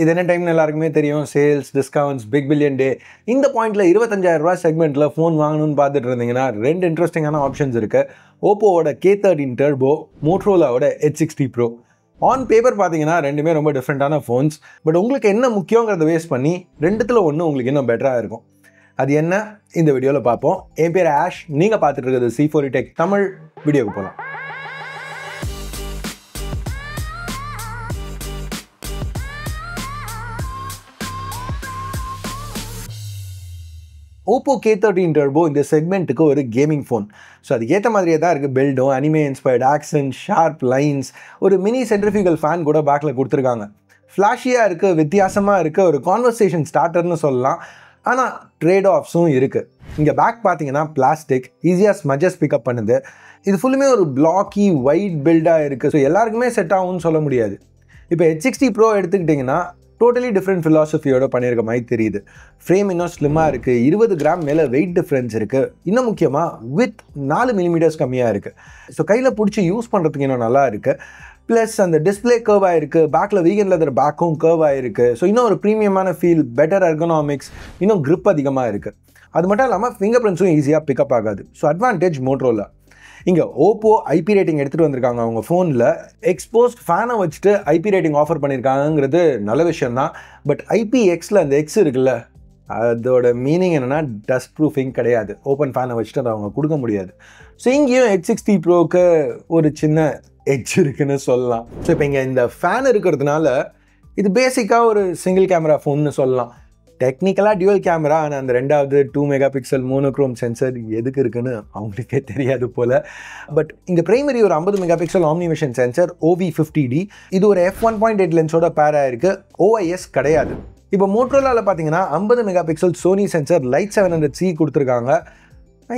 இது என்ன டைம்னு எல்லாருக்குமே தெரியும். சேல்ஸ், டிஸ்கவுண்ட்ஸ், பிக் பில்லியன் டே. இந்த பாயிண்ட்ல ₹25,000 செக்மெண்ட்ல ஃபோன் வாங்கணும்னு பார்த்துட்டு இருந்தீங்கன்னா 2 இன்ட்ரெஸ்டிங்கான ஆப்ஷன்ஸ் இருக்கு. ஓப்போவோட K13 டர்போ, மோட்டோரோலாவோட H60 Pro. ஆன் பேப்பர் பார்த்தீங்கன்னா ரெண்டுமே ரொம்ப டிஃப்ரெண்ட்டான ஃபோன்ஸ். பட் உங்களுக்கு என்ன முக்கியங்கிறத வேஸ்ட் பண்ணி ரெண்டுத்துல ஒன்று உங்களுக்கு இன்னும் பெட்டராக இருக்கும். அது என்ன இந்த வீடியோவில் பார்ப்போம். என் பேர் ஆஷ், நீங்கள் பார்த்துட்டு இருக்கிறது C4E Tech தமிழ். வீடியோக்கு போகலாம். ஓப்போ K13 டர்போ இந்த செக்மெண்ட்டுக்கு ஒரு கேமிங் ஃபோன். ஸோ அதுக்கேற்ற மாதிரியே தான் இருக்குது. பில்டும் anime inspired action, sharp lines, ஒரு மினி சென்ட்ரிஃபியூகல் ஃபேன் கூட பேக்கில் கொடுத்துருக்காங்க. ஃப்ளாஷியாக இருக்குது, வித்தியாசமாக இருக்குது, ஒரு கான்வர்சேஷன் ஸ்டார்டர்னு சொல்லலாம். ஆனால் ட்ரேட் ஆஃப்ஸும் இருக்குது. இங்கே பேக் பார்த்தீங்கன்னா பிளாஸ்டிக், ஈஸியாக ஸ்மஜஸ் பிக்கப் பண்ணுது. இது ஃபுல்லுமே ஒரு பிளாக்கி ஒயிட் பில்டாக இருக்குது. ஸோ எல்லாருக்குமே செட் ஆகும்னு சொல்ல முடியாது. இப்போ H60 Pro எடுத்துக்கிட்டிங்கன்னா டோட்டலி டிஃப்ரெண்ட் ஃபிலாசபியோட பண்ணியிருக்க மாதிரி தெரியுது. ஃப்ரேம் இன்னும் ஸ்லிம்மாக இருக்குது, 20 கிராம் மேலே வெயிட் டிஃப்ரென்ஸ் இருக்குது. இன்னும் முக்கியமாக வித் 4 மில்லிமீட்டர்ஸ் கம்மியாக இருக்குது. ஸோ கையில் பிடிச்சி யூஸ் பண்ணுறதுக்கு இன்னும் நல்லா இருக்குது. ப்ளஸ் அந்த டிஸ்பிளே கர்வ் ஆகிருக்கு, பேக்கில் வீகன் லெதர் பேக்கும் கர்வ் ஆகிருக்கு. ஸோ இன்னும் ஒரு ப்ரீமியமான ஃபீல், பெட்டர் எர்கனாமிக்ஸ், இன்னும் grip அதிகமாக இருக்குது. அது மட்டும் இல்லாமல் ஃபிங்கர் பிரிண்ட்ஸும் ஈஸியாக பிக்கப் ஆகாது. So advantage Motorola. இங்கே ஓப்போ ஐபி ரேட்டிங் எடுத்துகிட்டு வந்திருக்காங்க. அவங்க ஃபோனில் எக்ஸ்போஸ்ட் ஃபேனை வச்சுட்டு ஐபி ரேட்டிங் ஆஃபர் பண்ணியிருக்காங்கிறது நல்ல விஷயந்தான். பட் IPX அந்த எக்ஸ் இருக்குல்ல, அதோட மீனிங் என்னென்னா டஸ்ட் ப்ரூஃபிங் கிடையாது. ஓப்பன் ஃபேனை வச்சுட்டு அதை அவங்க கொடுக்க முடியாது. ஸோ இங்கேயும் H60 Proக்கு ஒரு சின்ன எட்ஜ் இருக்குன்னு சொல்லலாம். ஸோ இப்போ இங்கே இந்த ஃபேன் இருக்கிறதுனால இது பேசிக்காக ஒரு சிங்கிள் கேமரா ஃபோன்னு சொல்லலாம். டெக்னிக்கலாக டியூவல் கேமரா, ஆனால் அந்த ரெண்டாவது 2 மெகா பிக்சல் மோனோக்ரோம் சென்சர் எதுக்கு இருக்குன்னு அவங்களுக்கே தெரியாது போல். பட் இந்த பிரைமரி ஒரு 50 mega pixel OmniVision sensor OV50D. இது ஒரு f1.8 லென்ஸோட பேர் ஆயிருக்கு. OIS கிடையாது. இப்போ மோட்டோரோலாவில் பார்த்தீங்கன்னா 50 megapixel Sony sensor light 700C கொடுத்துருக்காங்க.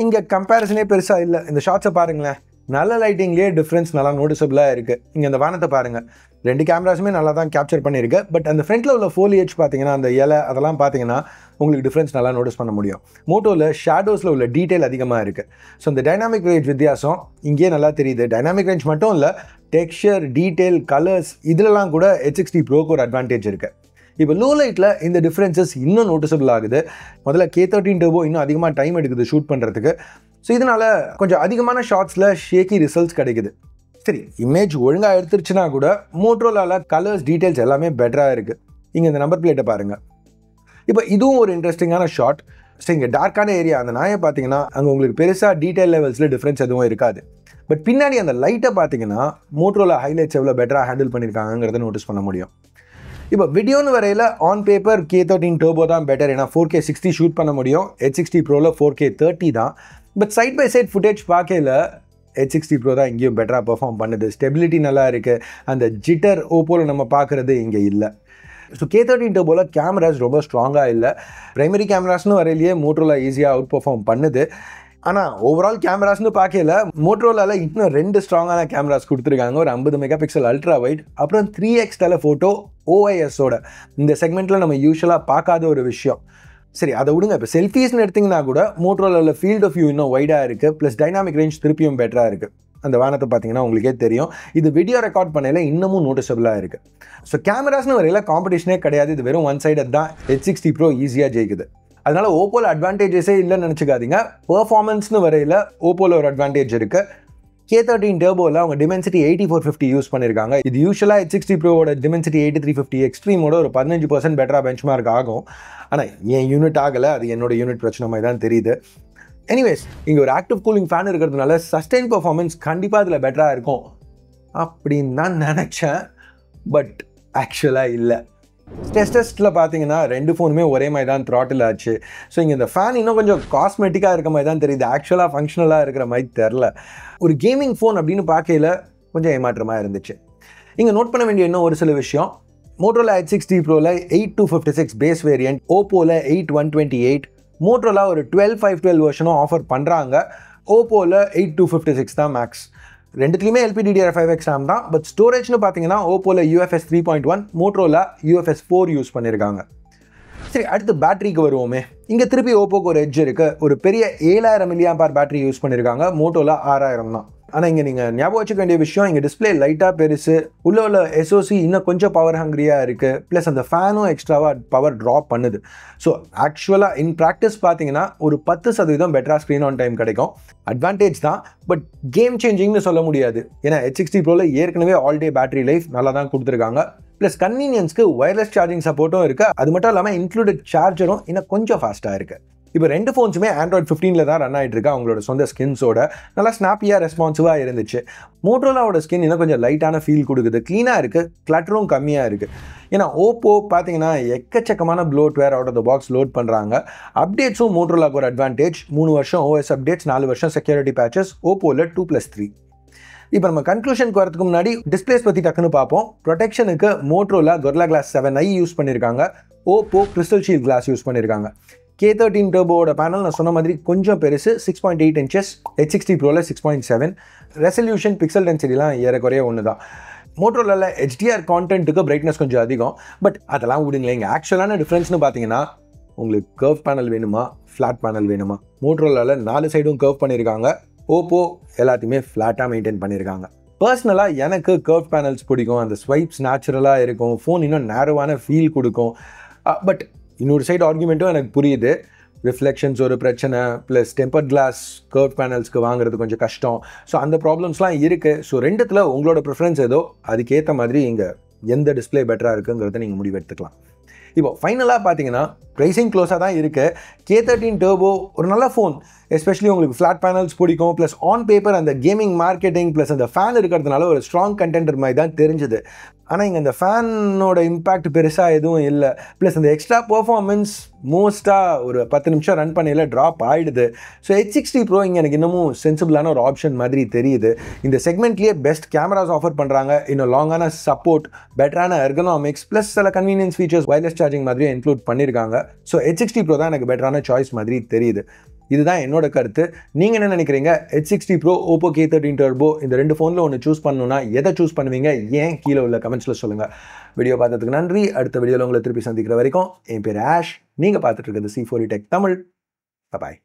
இங்கே கம்பேரிசனே பெருசாக இல்லை. இந்த ஷார்ட்ஸை பாருங்களேன், நல்ல லைட்டிங்லேயே டிஃப்ரென்ஸ் நல்லா நோட்டிசபிளாக இருக்குது. இங்கே இந்த வானத்தை பாருங்கள், 2 கேமராஸுமே நல்லா தான் கேப்சர் பண்ணியிருக்கு. பட் அந்த ஃப்ரண்ட்டில் உள்ள ஃபோலியேஜ் பார்த்தீங்கன்னா, அந்த இலை அதெல்லாம் பார்த்தீங்கன்னா உங்களுக்கு டிஃப்ரென்ஸ் நல்லா நோட்டீஸ் பண்ண முடியும். மோட்டோவில் ஷேடோஸில் உள்ள டீட்டெயில் அதிகமாக இருக்குது. ஸோ இந்த டைனாமிக் ரேஞ்ச் வித்தியாசம் இங்கேயே நல்லா தெரியுது. டைனாமிக் ரேஞ்ச் மட்டும் இல்லை, டெக்ஸ்சர், டீட்டெயில், கலர்ஸ் இதிலலாம் கூட H60 Proக்கு ஒரு அட்வான்டேஜ் இருக்குது. இப்போ லோ லைட்டில் இந்த டிஃப்ரென்சஸ் இன்னும் நோட்டிசபிள் ஆகுது. முதல்ல K13 டர்போ இன்னும் அதிகமாக டைம் எடுக்குது ஷூட் பண்ணுறதுக்கு. ஸோ இதனால் கொஞ்சம் அதிகமான ஷார்ட்ஸில் ஷேக்கி ரிசல்ட்ஸ் கிடைக்குது. சரி, இமேஜ் ஒழுங்காக எடுத்துருச்சுன்னா கூட மோட்டோரோலாவில் கலர்ஸ், டீட்டெயில்ஸ் எல்லாமே பெட்டராக இருக்குது. இங்கே இந்த நம்பர் பிளேட்டை பாருங்கள். இப்போ இதுவும் ஒரு இன்ட்ரெஸ்டிங்கான ஷாட். ஸோ இங்கே டார்க்கான ஏரியா, அந்த நாயை பார்த்தீங்கன்னா அங்கே உங்களுக்கு பெருசாக டீட்டெயில் லெவல்ஸில் டிஃப்ரென்ஸ் எதுவும் இருக்காது. பட் பின்னாடி அந்த லைட்டை பார்த்தீங்கன்னா மோட்டோரோலா ஹைலைட்ஸ் எவ்வளோ பெட்டராக ஹேண்டில் பண்ணியிருக்காங்கிறத நோட்டீஸ் பண்ண முடியும். இப்போ வீடியோன்னு வரையில் ஆன் பேப்பர் K13 டர்போ தான் பெட்டர். ஏன்னா 4K 60 ஷூட் பண்ண முடியும். H60 Proவில் 4K 30 தான். But side by side footage பார்க்கல H60 Pro தான் இங்கேயும் பெட்டராக பெர்ஃபார்ம் பண்ணுது. ஸ்டெபிலிட்டி நல்லா இருக்குது. அந்த ஜிட்டர் ஓப்போவில் நம்ம பார்க்குறது இங்கே இல்லை. ஸோ K13 டர்போவில் கேமராஸ் ரொம்ப ஸ்ட்ராங்காக இல்லை. ப்ரைமரி கேமராஸ்னு வரையிலேயே மோட்டோரோலா ஈஸியாக அவுட் பெர்ஃபார்ம் பண்ணுது. ஆனால் ஓவரால் கேமராஸ்னு பார்க்கல மோட்டோரோலாவில் இன்னும் 2 ஸ்ட்ராங்கான கேமராஸ் கொடுத்துருக்காங்க. ஒரு 50 மெகா பிக்சல் அல்ட்ரா வைட், அப்புறம் 3x டெலஃபோட்டோ OISஓட. இந்த செக்மெண்ட்டில் நம்ம யூஸ்வலாக பார்க்காத ஒரு விஷயம். சரி, அதை விடுங்க. இப்போ செல்ஃபீஸ்னு எடுத்திங்கன்னா கூட மோட்டோரோலாவில் ஃபீல்ட் ஆஃப் வியூ இன்னும் வைடாக இருக்குது. ப்ளஸ் டைனாமிக் ரேஞ்ச் திருப்பியும் பெட்டராக இருக்குது. அந்த வானத்தை பார்த்தீங்கன்னா உங்களுக்கே தெரியும். இது வீடியோ ரெக்கார்ட் பண்ணையில் இன்னமும் நோட்டிசபிளாக இருக்குது. ஸோ கேமராஸ்னு வரையில் காம்படிஷனே கிடையாது. இது வெறும் ஒன் சைடட் தான். H60 Pro ஈஸியாக ஜெயிக்குது. அதனால் ஓப்போவில் அட்வான்டேஜஸே இல்லைன்னு நினச்சிக்காதீங்க. பெர்ஃபார்மன்ஸ்னு வரையில் ஓப்போவில் ஒரு அட்வான்டேஜ் இருக்குது. K13 டர்போவில் அவங்க Dimensity 8450 யூஸ் பண்ணியிருக்காங்க. இது யூஸ்வலாக H60 Proவோட Dimensity 8350 எக்ஸ்ட்ரீமோட ஒரு 15% பெட்டராக பெஞ்ச்மார்க் ஆகும். ஆனால் என் யூனிட் ஆகலை, அது என்னோட யூனிட் பிரச்சனை மாதிரி தான் தெரியுது. எனிவேஸ், இங்கே ஒரு ஆக்டிவ் கூலிங் ஃபேன் இருக்கிறதுனால சஸ்டெயின் பர்ஃபார்மன்ஸ் கண்டிப்பாக அதில் பெட்டராக இருக்கும் அப்படின்னு தான் நினச்சேன். பட் ஆக்சுவலாக இல்லை. டெஸ்ட்டில் பார்த்தீங்கன்னா 2 ஃபோனுமே ஒரே மாதிரி தான் த்ராட்டில் ஆச்சு. ஸோ இங்கே இந்த ஃபேன் இன்னும் கொஞ்சம் காஸ்மெட்டிக்காக இருக்க மாதிரி தான் தெரியுது. ஆக்சுவலாக ஃபங்க்ஷனலாக இருக்கிற மாதிரி தெரில. ஒரு கேமிங் ஃபோன் அப்படின்னு பார்க்கையில் கொஞ்சம் ஏமாற்றமாக இருந்துச்சு. இங்கே நோட் பண்ண வேண்டிய இன்னும் ஒரு சில விஷயம். மோட்டோரோலா H60 Proவில் 8256 பேஸ் வேரியன்ட், ஓப்போவில் 8128, மோட்டோரோலா ஒரு 12512 வெர்ஷனும் ஆஃபர் பண்ணுறாங்க. ஓப்போவில் 8256 தான் மேக்ஸ். ரெண்டுத்துலையுமே LPDDR5X RAM தான். பட் ஸ்டோரேஜ்னு பார்த்தீங்கன்னா ஓப்போவில் UFS 3.1, மோட்டோரோலா UFS 4 யூஸ் பண்ணியிருக்காங்க. சரி, அடுத்து பேட்டரிக்கு வருவோமே. இங்கே திருப்பி ஓப்போக்கு ஒரு எட்ஜ் இருக்குது. ஒரு பெரிய 7000 mAh பேட்டரி யூஸ் பண்ணியிருக்காங்க. மோட்டோவில் 6000 தான். ஆனால் இங்கே நீங்கள் ஞாபகம் வச்சுக்க வேண்டிய விஷயம், இங்கே டிஸ்பிளே லைட்டாக பெருசு, உள்ள எஸ்ஓசி இன்னும் கொஞ்சம் பவர் ஹங்க்ரியாக இருக்குது, ப்ளஸ் அந்த ஃபேனும் எக்ஸ்ட்ராவாக பவர் ட்ராப் பண்ணுது. ஸோ ஆக்சுவலாக இன் ப்ராக்டிஸ் பார்த்தீங்கன்னா ஒரு 10% பெட்டராக ஸ்க்ரீன் ஆன் டைம் கிடைக்கும். அட்வான்டேஜ் தான், பட் கேம் சேஞ்சிங்னு சொல்ல முடியாது. ஏன்னா H60 Proவில் ஏற்கனவே ஆல் டே பேட்டரி லைஃப் நல்லா தான் கொடுத்துருக்காங்க. ப்ளஸ் கன்வீனியன்ஸ்க்கு ஒயர்லெஸ் சார்ஜிங் சப்போர்ட்டும் இருக்குது. அது மட்டும் இல்லாமல் இன்க்ளூடட் சார்ஜரும் இன்னும் கொஞ்சம் ஃபாஸ்ட்டாக இருக்குது. இப்போ ரெண்டு ஃபோன்ஸுமே Android 15 தான் ரன் ஆகிட்டு இருக்கு. அவங்களோட சொந்த ஸ்கின்ஸோட நல்லா ஸ்னாப்பியாக ரெஸ்பான்சிவாக இருந்துச்சு. மோட்டோரோலாவோட ஸ்கின் இன்னும் கொஞ்சம் லைட்டான ஃபீல் கொடுக்குது, க்ளீனாக இருக்குது, கிளட்டரும் கம்மியாக இருக்குது. ஏன்னா ஓப்போ பார்த்தீங்கன்னா எக்கச்சக்கமான bloatware out of the box load பண்ணுறாங்க. அப்டேட்ஸும் மோட்டோரோலாக்கு ஒரு அட்வான்டேஜ். 3 வருஷம் OS அப்டேட்ஸ், 4 வருஷம் செக்யூரிட்டி பேச்சஸ். ஓப்போவில் 2+3. இப்போ நம்ம கன்க்ளூஷனுக்கு வரதுக்கு முன்னாடி டிஸ்பிளேஸ் பற்றி டக்குன்னு பார்ப்போம். ப்ரொடெக்ஷனுக்கு Motorola Gorilla Glass 7i use பண்ணியிருக்காங்க. Oppo Crystal Shield glass use பண்ணியிருக்காங்க. K13 டர்போவோட பேனல் நான் சொன்ன மாதிரி கொஞ்சம் பெருசு, 6.8 inches. H60 Proவில் 6.7. ரெசல்யூஷன், பிக்சல் டென்சிட்டிலாம் ஏறக்குறைய ஒன்று தான். மோட்டோரோலாவில் HDR கான்டென்ட்டுக்கு பிரைட்னஸ் கொஞ்சம் அதிகம். பட் அதெல்லாம் விடுங்களேன். இங்கே ஆக்சுவலான டிஃப்ரென்ஸ்னு பார்த்தீங்கன்னா, உங்களுக்கு கர்வ் பேனல் வேணுமா, ஃப்ளாட் பேனல் வேணுமா? மோட்டோரோலாவில் 4 சைடும் கர்வ் பண்ணியிருக்காங்க. ஓப்போ எல்லாத்தையுமே ஃப்ளாட்டாக மெயின்டைன் பண்ணியிருக்காங்க. பர்சனலாக எனக்கு கர்வ் பேனல்ஸ் பிடிக்கும். அந்த ஸ்வைப்ஸ் நேச்சுரலாக இருக்கும், ஃபோன் இன்னும் நேரோவான ஃபீல் கொடுக்கும். பட் இன்னொரு சைடு ஆர்குமெண்ட்டும் எனக்கு புரியுது. ரிஃப்ளெக்ஷன்ஸ் ஒரு பிரச்சனை, ப்ளஸ் டெம்பர்ட் கிளாஸ் கர்வ் பேனல்ஸ்க்கு வாங்குறது கொஞ்சம் கஷ்டம். ஸோ அந்த ப்ராப்ளம்ஸ்லாம் இருக்குது. ஸோ ரெண்டுத்தில் உங்களோட ப்ரிஃபரன்ஸ் ஏதோ அதுக்கேற்ற மாதிரி இங்கே எந்த டிஸ்பிளே பெட்டராக இருக்குங்கிறத நீங்கள் முடிவு எடுத்துக்கலாம். இப்போ ஃபைனலாக பார்த்தீங்கன்னா ப்ரைஸிங் க்ளோஸாக தான் இருக்குது. K13 டர்போ ஒரு நல்ல ஃபோன், எஸ்பெஷலி உங்களுக்கு ஃப்ளாட் பேனல்ஸ் பிடிக்கும். ப்ளஸ் ஆன் பேப்பர் அந்த கேமிங் மார்க்கெட்டிங் ப்ளஸ் அந்த ஃபேன் இருக்கிறதுனால ஒரு ஸ்ட்ராங் கண்டென்டர் மாதிரி தான் தெரிஞ்சுது. ஆனால் இங்கே அந்த ஃபேனோட இம்பேக்ட் பெருசாக எதுவும் இல்லை. ப்ளஸ் அந்த எக்ஸ்ட்ரா பர்ஃபார்மன்ஸ் மோஸ்ட்டாக ஒரு 10 நிமிஷம் ரன் பண்ணையில் ட்ராப் ஆகிடுது. ஸோ H60 Pro இங்கே எனக்கு இன்னமும் சென்சிபிளான ஒரு ஆப்ஷன் மாதிரி தெரியுது. இந்த செக்மெண்ட்லேயே பெஸ்ட் கேமராஸ் ஆஃபர் பண்ணுறாங்க, இன்னும் லாங்கான சப்போர்ட், பெட்டரான எர்கனாமிக்ஸ், ப்ளஸ் சில கன்வீனியன்ஸ் ஃபீச்சர்ஸ் ஒயர்லெஸ் சார்ஜிங் மாதிரியும் இன்க்ளூட் பண்ணியிருக்காங்க. ஸோ H60 Pro தான் எனக்கு பெட்டரான சாய்ஸ் மாதிரி தெரியுது. இதுதான் என்னோட கருத்து. நீங்கள் என்ன நினைக்கிறீங்க? H60 Pro, Oppo K13 turbo, இந்த ரெண்டு ஃபோனில் ஒன்று சூஸ் பண்ணணும்னா எதை சூஸ் பண்ணுவீங்க? ஏன் கீழே உள்ள கமெண்ட்ஸில் சொல்லுங்கள். வீடியோ பார்த்ததுக்கு நன்றி. அடுத்த வீடியோவில் உங்களை திருப்பி சந்திக்கிற வரைக்கும் என் பேர் ஆஷ். நீங்கள் பார்த்துட்டு இருக்கிறது C4E Tech தமிழ். பாய்.